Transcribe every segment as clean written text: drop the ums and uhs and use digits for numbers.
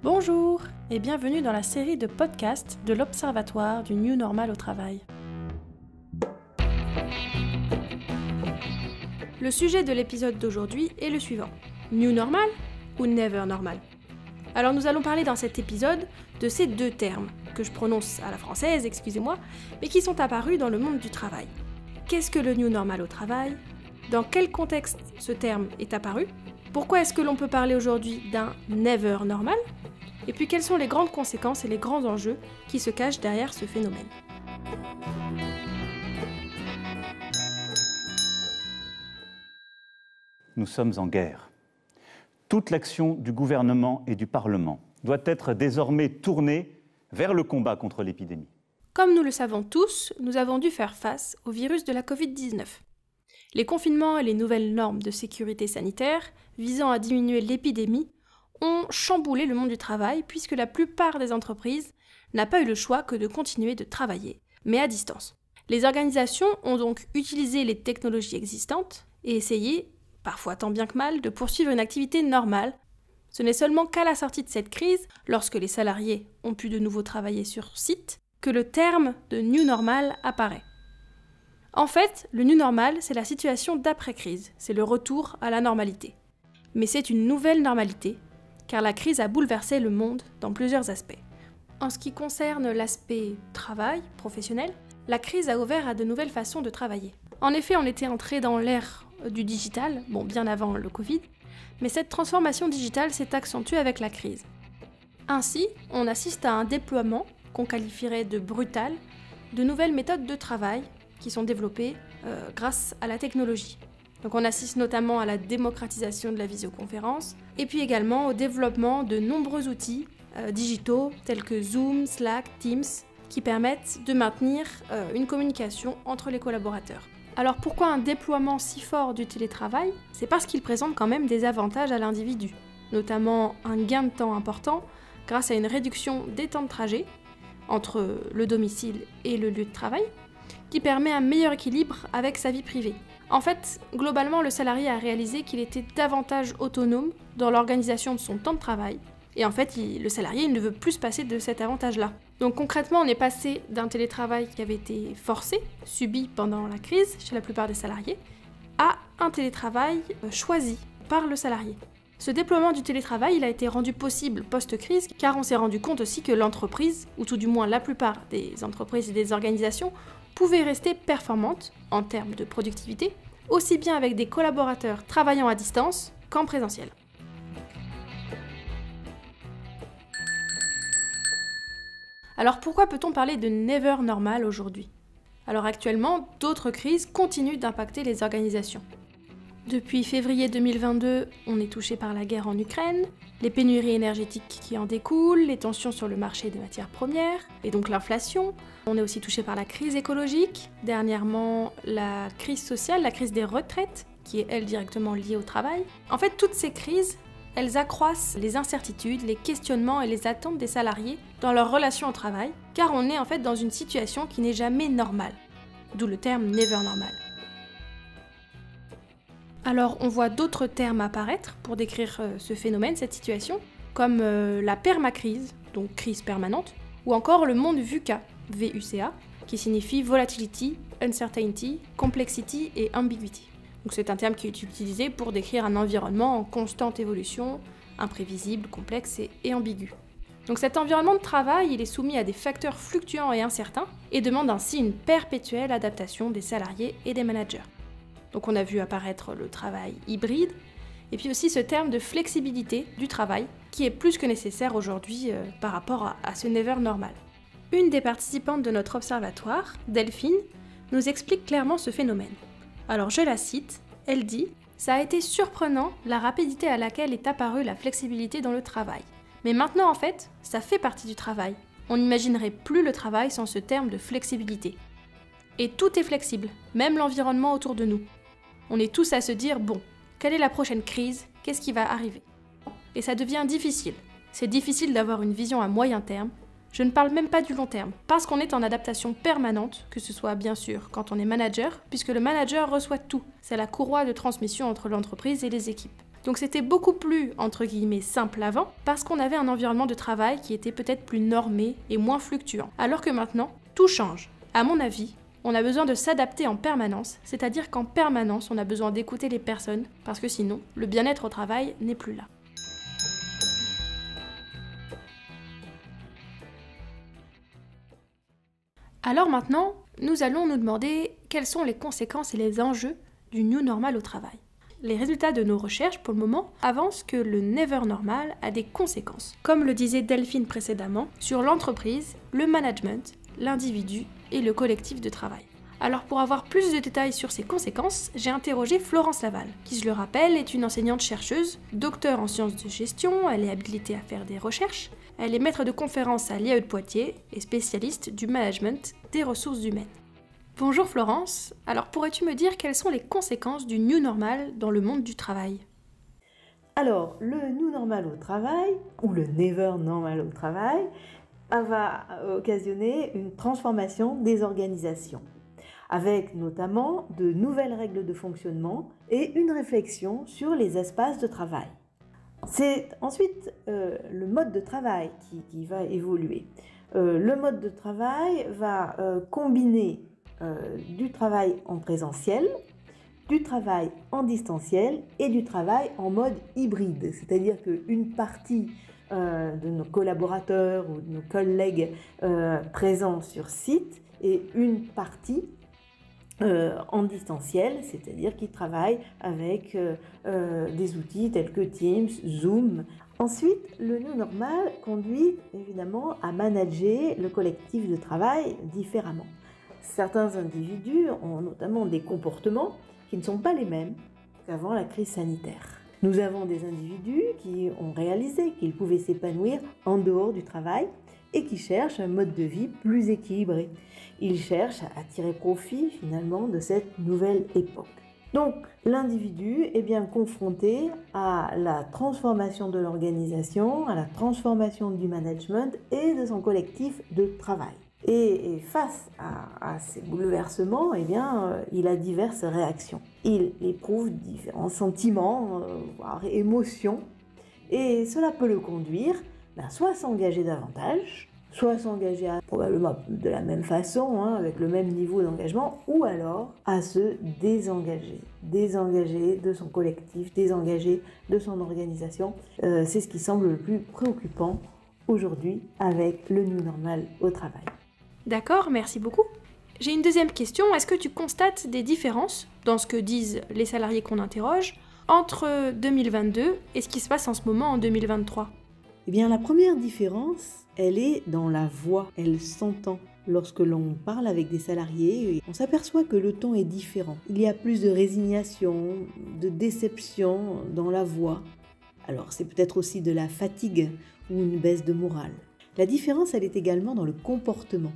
Bonjour et bienvenue dans la série de podcasts de l'Observatoire du New Normal au travail. Le sujet de l'épisode d'aujourd'hui est le suivant. New Normal ou Never Normal? Alors nous allons parler dans cet épisode de ces deux termes, que je prononce à la française, excusez-moi, mais qui sont apparus dans le monde du travail. Qu'est-ce que le New Normal au travail? Dans quel contexte ce terme est apparu? Pourquoi est-ce que l'on peut parler aujourd'hui d'un Never Normal? Et puis quelles sont les grandes conséquences et les grands enjeux qui se cachent derrière ce phénomène? Nous sommes en guerre. Toute l'action du gouvernement et du Parlement doit être désormais tournée vers le combat contre l'épidémie. Comme nous le savons tous, nous avons dû faire face au virus de la Covid-19. Les confinements et les nouvelles normes de sécurité sanitaire visant à diminuer l'épidémie ont chamboulé le monde du travail puisque la plupart des entreprises n'ont pas eu le choix que de continuer de travailler, mais à distance. Les organisations ont donc utilisé les technologies existantes et essayé, parfois tant bien que mal, de poursuivre une activité normale. Ce n'est seulement qu'à la sortie de cette crise, lorsque les salariés ont pu de nouveau travailler sur site, que le terme de New Normal apparaît. En fait, le New Normal, c'est la situation d'après-crise, c'est le retour à la normalité. Mais c'est une nouvelle normalité, car la crise a bouleversé le monde dans plusieurs aspects. En ce qui concerne l'aspect travail, professionnel, la crise a ouvert à de nouvelles façons de travailler. En effet, on était entré dans l'ère du digital, bien avant le Covid, mais cette transformation digitale s'est accentuée avec la crise. Ainsi, on assiste à un déploiement, qu'on qualifierait de brutal, de nouvelles méthodes de travail qui sont développées grâce à la technologie. Donc on assiste notamment à la démocratisation de la visioconférence, et puis également au développement de nombreux outils digitaux tels que Zoom, Slack, Teams, qui permettent de maintenir une communication entre les collaborateurs. Alors pourquoi un déploiement si fort du télétravail? C'est parce qu'il présente quand même des avantages à l'individu, notamment un gain de temps important grâce à une réduction des temps de trajet entre le domicile et le lieu de travail, qui permet un meilleur équilibre avec sa vie privée. En fait, globalement, le salarié a réalisé qu'il était davantage autonome dans l'organisation de son temps de travail. Et en fait, le salarié ne veut plus se passer de cet avantage-là. Donc concrètement, on est passé d'un télétravail qui avait été forcé, subi pendant la crise chez la plupart des salariés, à un télétravail choisi par le salarié. Ce déploiement du télétravail, il a été rendu possible post-crise, car on s'est rendu compte aussi que l'entreprise, ou tout du moins la plupart des entreprises et des organisations, pouvaient rester performantes en termes de productivité, aussi bien avec des collaborateurs travaillant à distance qu'en présentiel. Alors pourquoi peut-on parler de Never Normal aujourd'hui? Alors actuellement, d'autres crises continuent d'impacter les organisations. Depuis février 2022, on est touché par la guerre en Ukraine, les pénuries énergétiques qui en découlent, les tensions sur le marché des matières premières, et donc l'inflation. On est aussi touché par la crise écologique, dernièrement la crise sociale, la crise des retraites, qui est elle directement liée au travail. En fait, toutes ces crises, elles accroissent les incertitudes, les questionnements et les attentes des salariés dans leur relation au travail, car on est en fait dans une situation qui n'est jamais normale, d'où le terme Never Normal. Alors on voit d'autres termes apparaître pour décrire ce phénomène, cette situation, comme la permacrise, donc crise permanente, ou encore le monde VUCA, VUCA, qui signifie Volatility, Uncertainty, Complexity et Ambiguity. Donc c'est un terme qui est utilisé pour décrire un environnement en constante évolution, imprévisible, complexe et ambigu. Donc cet environnement de travail, il est soumis à des facteurs fluctuants et incertains, et demande ainsi une perpétuelle adaptation des salariés et des managers. Donc on a vu apparaître le travail hybride, et puis aussi ce terme de flexibilité du travail, qui est plus que nécessaire aujourd'hui par rapport à ce Never Normal. Une des participantes de notre observatoire, Delphine, nous explique clairement ce phénomène. Alors je la cite, elle dit « Ça a été surprenant la rapidité à laquelle est apparue la flexibilité dans le travail. Mais maintenant en fait, ça fait partie du travail. On n'imaginerait plus le travail sans ce terme de flexibilité. Et tout est flexible, même l'environnement autour de nous. On est tous à se dire, bon, quelle est la prochaine crise? Qu'est-ce qui va arriver? Et ça devient difficile. C'est difficile d'avoir une vision à moyen terme. Je ne parle même pas du long terme, parce qu'on est en adaptation permanente, que ce soit bien sûr quand on est manager, puisque le manager reçoit tout. C'est la courroie de transmission entre l'entreprise et les équipes. Donc c'était beaucoup plus, entre guillemets, simple avant, parce qu'on avait un environnement de travail qui était peut-être plus normé et moins fluctuant. Alors que maintenant, tout change. À mon avis, on a besoin de s'adapter en permanence, c'est-à-dire qu'en permanence, on a besoin d'écouter les personnes, parce que sinon, le bien-être au travail n'est plus là. Alors maintenant, nous allons nous demander quelles sont les conséquences et les enjeux du New Normal au travail. Les résultats de nos recherches, pour le moment, avancent que le Never Normal a des conséquences, comme le disait Delphine précédemment, sur l'entreprise, le management, l'individu et le collectif de travail. Alors pour avoir plus de détails sur ces conséquences, j'ai interrogé Florence Laval, qui, je le rappelle, est une enseignante-chercheuse, docteure en sciences de gestion, elle est habilitée à faire des recherches, elle est maître de conférences à l'IAE de Poitiers et spécialiste du management des ressources humaines. Bonjour Florence, alors pourrais-tu me dire quelles sont les conséquences du New Normal dans le monde du travail ? Alors, le New Normal au travail, ou le Never Normal au travail, va occasionner une transformation des organisations, avec notamment de nouvelles règles de fonctionnement et une réflexion sur les espaces de travail. C'est ensuite le mode de travail qui va évoluer. Le mode de travail va combiner du travail en présentiel, du travail en distanciel et du travail en mode hybride. C'est-à-dire qu'une partie de nos collaborateurs ou de nos collègues présents sur site et une partie en distanciel, c'est-à-dire qui travaillent avec des outils tels que Teams, Zoom. Ensuite, le New Normal conduit évidemment à manager le collectif de travail différemment. Certains individus ont notamment des comportements qui ne sont pas les mêmes qu'avant la crise sanitaire. Nous avons des individus qui ont réalisé qu'ils pouvaient s'épanouir en dehors du travail et qui cherchent un mode de vie plus équilibré. Ils cherchent à tirer profit finalement de cette nouvelle époque. Donc l'individu est bien confronté à la transformation de l'organisation, à la transformation du management et de son collectif de travail. Et face à ces bouleversements, eh bien, il a diverses réactions. Il éprouve différents sentiments, voire émotions, et cela peut le conduire soit à s'engager davantage, soit à s'engager probablement de la même façon, avec le même niveau d'engagement, ou alors à se désengager de son collectif, désengager de son organisation. C'est ce qui semble le plus préoccupant aujourd'hui avec le New Normal au travail. D'accord, merci beaucoup. J'ai une deuxième question. Est-ce que tu constates des différences dans ce que disent les salariés qu'on interroge entre 2022 et ce qui se passe en ce moment en 2023 ? Eh bien, la première différence, elle est dans la voix. Elle s'entend. Lorsque l'on parle avec des salariés, on s'aperçoit que le ton est différent. Il y a plus de résignation, de déception dans la voix. Alors, c'est peut-être aussi de la fatigue ou une baisse de morale. La différence, elle est également dans le comportement.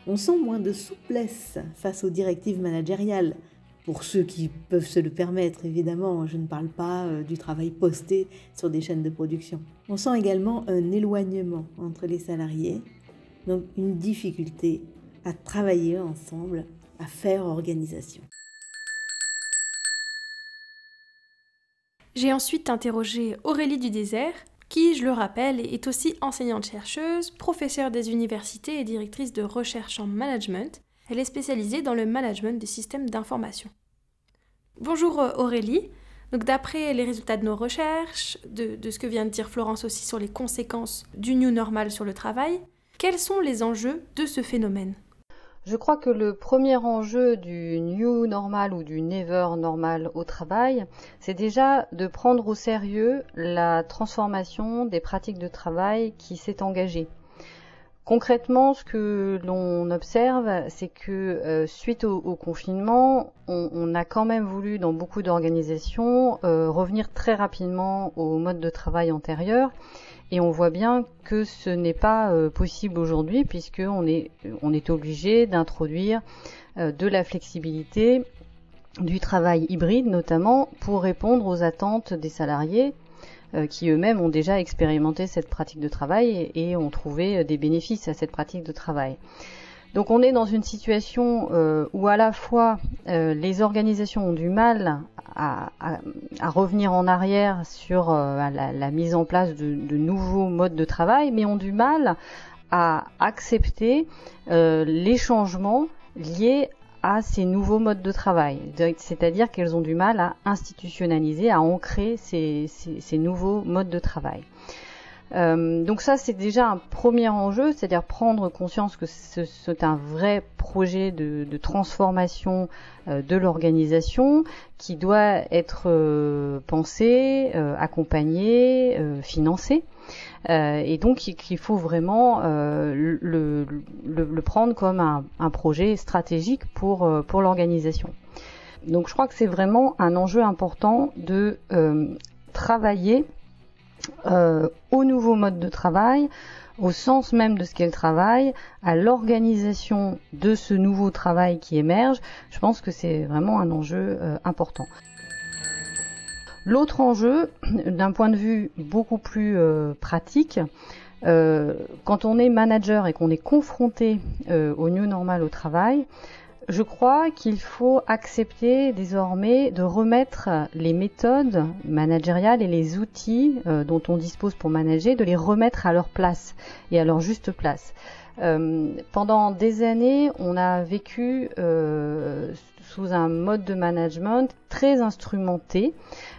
On sent moins de souplesse face aux directives managériales. Pour ceux qui peuvent se le permettre, évidemment, je ne parle pas du travail posté sur des chaînes de production. On sent également un éloignement entre les salariés, donc une difficulté à travailler ensemble, à faire organisation. J'ai ensuite interrogé Aurélie Dudésert, qui, je le rappelle, est aussi enseignante-chercheuse, professeure des universités et directrice de recherche en management. Elle est spécialisée dans le management des systèmes d'information. Bonjour Aurélie. Donc d'après les résultats de nos recherches, de ce que vient de dire Florence aussi sur les conséquences du New Normal sur le travail, quels sont les enjeux de ce phénomène ? Je crois que le premier enjeu du New Normal ou du Never Normal au travail, c'est déjà de prendre au sérieux la transformation des pratiques de travail qui s'est engagée. Concrètement, ce que l'on observe, c'est que suite au confinement, on a quand même voulu, dans beaucoup d'organisations, revenir très rapidement au mode de travail antérieur. Et on voit bien que ce n'est pas possible aujourd'hui, puisqu'on est obligé d'introduire de la flexibilité, du travail hybride notamment, pour répondre aux attentes des salariés qui eux-mêmes ont déjà expérimenté cette pratique de travail et ont trouvé des bénéfices à cette pratique de travail. Donc on est dans une situation où à la fois les organisations ont du mal à revenir en arrière sur la mise en place de nouveaux modes de travail, mais ont du mal à accepter les changements liés à ces nouveaux modes de travail. C'est-à-dire qu'elles ont du mal à institutionnaliser, à ancrer ces nouveaux modes de travail. Donc ça, c'est déjà un premier enjeu, c'est-à-dire prendre conscience que c'est un vrai projet de transformation de l'organisation qui doit être pensé, accompagné, financé. Et donc il faut vraiment le prendre comme un projet stratégique pour l'organisation. Donc je crois que c'est vraiment un enjeu important de travailler au nouveau mode de travail, au sens même de ce qu'est le travail, à l'organisation de ce nouveau travail qui émerge. Je pense que c'est vraiment un enjeu important. L'autre enjeu, d'un point de vue beaucoup plus pratique, quand on est manager et qu'on est confronté au new normal au travail, je crois qu'il faut accepter désormais de remettre les méthodes managériales et les outils dont on dispose pour manager, de les remettre à leur place et à leur juste place. Pendant des années, on a vécu sous un mode de management très instrumenté,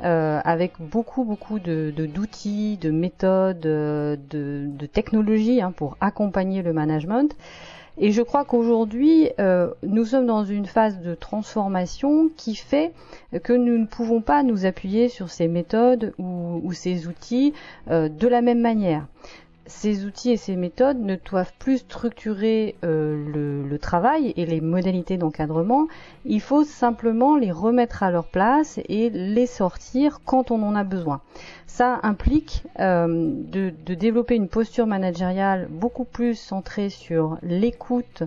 avec beaucoup d'outils, de méthodes, de technologies pour accompagner le management. Et je crois qu'aujourd'hui, nous sommes dans une phase de transformation qui fait que nous ne pouvons pas nous appuyer sur ces méthodes ou ces outils de la même manière. Ces outils et ces méthodes ne doivent plus structurer le travail et les modalités d'encadrement. Il faut simplement les remettre à leur place et les sortir quand on en a besoin. Ça implique de développer une posture managériale beaucoup plus centrée sur l'écoute,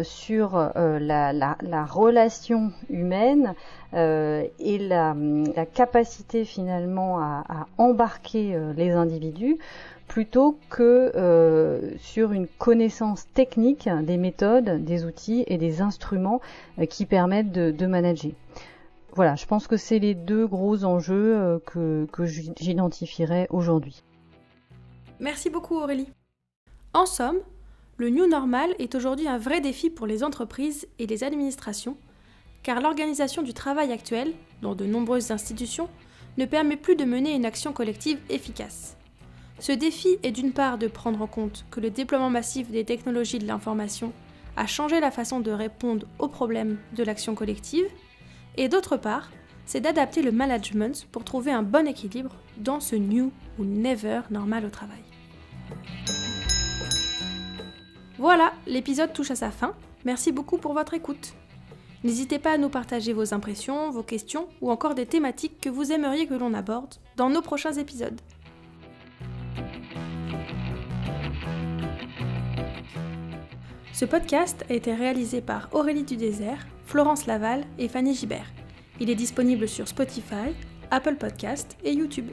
sur la relation humaine et la capacité finalement à embarquer les individus, plutôt que sur une connaissance technique des méthodes, des outils et des instruments qui permettent de manager. Voilà, je pense que c'est les deux gros enjeux que j'identifierais aujourd'hui. Merci beaucoup Aurélie. En somme, le New Normal est aujourd'hui un vrai défi pour les entreprises et les administrations, car l'organisation du travail actuelle, dans de nombreuses institutions, ne permet plus de mener une action collective efficace. Ce défi est d'une part de prendre en compte que le déploiement massif des technologies de l'information a changé la façon de répondre aux problèmes de l'action collective, et d'autre part, c'est d'adapter le management pour trouver un bon équilibre dans ce new ou never normal au travail. Voilà, l'épisode touche à sa fin. Merci beaucoup pour votre écoute. N'hésitez pas à nous partager vos impressions, vos questions ou encore des thématiques que vous aimeriez que l'on aborde dans nos prochains épisodes. Ce podcast a été réalisé par Aurélie Dudésert, Florence Laval et Fanny Gibert. Il est disponible sur Spotify, Apple Podcasts et YouTube.